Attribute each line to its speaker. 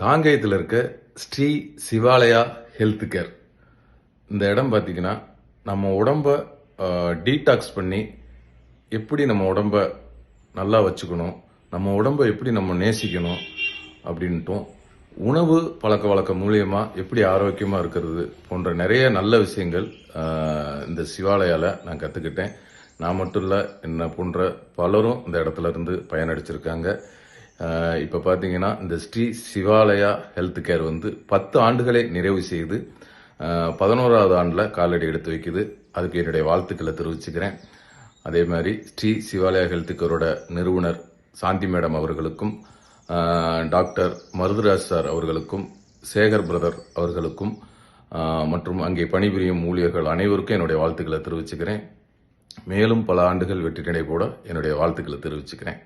Speaker 1: காங்கேயத்தில் இருக்க Sri Shivalaya health care இந்த இடம் பார்த்தீங்கன்னா நம்ம உடம்ப டீடாக்ஸ் பண்ணி எப்படி நம்ம உடம்ப நல்லா வச்சுக்கணும், நம்ம உடம்ப எப்படி நம்ம நேசிக்கணும் அப்படின்ட்டும், உணவு பழக்க வழக்கம் மூலியமாக எப்படி ஆரோக்கியமாக இருக்கிறது போன்ற நிறைய நல்ல விஷயங்கள் இந்த சிவாலயாவில் நான் கற்றுக்கிட்டேன். நான் மட்டும் இல்லை, என்னை போன்ற பலரும் இந்த இடத்துல இருந்து பயனடைச்சிருக்காங்க. இப்போ பார்த்தீங்கன்னா இந்த ஸ்ரீ சிவாலயா ஹெல்த் கேர் 10 ஆண்டுகளை நிறைவு செய்து 11வது ஆண்டில் காலடி எடுத்து வைக்குது. அதுக்கு என்னுடைய வாழ்த்துக்களை தெரிவிச்சுக்கிறேன். அதே மாதிரி ஸ்ரீ சிவாலயா ஹெல்த் கேரோட நிறுவனர் சாந்தி மேடம் அவர்களுக்கும், டாக்டர் மருதுராஜ் சார் அவர்களுக்கும், சேகர் பிரதர் அவர்களுக்கும் மற்றும் அங்கே பணிபுரியும் ஊழியர்கள் அனைவருக்கும் என்னுடைய வாழ்த்துக்களை தெரிவிச்சுக்கிறேன். மேலும் பல ஆண்டுகள் வெற்றி நடை போட என்னுடைய வாழ்த்துக்களை தெரிவிச்சுக்கிறேன்.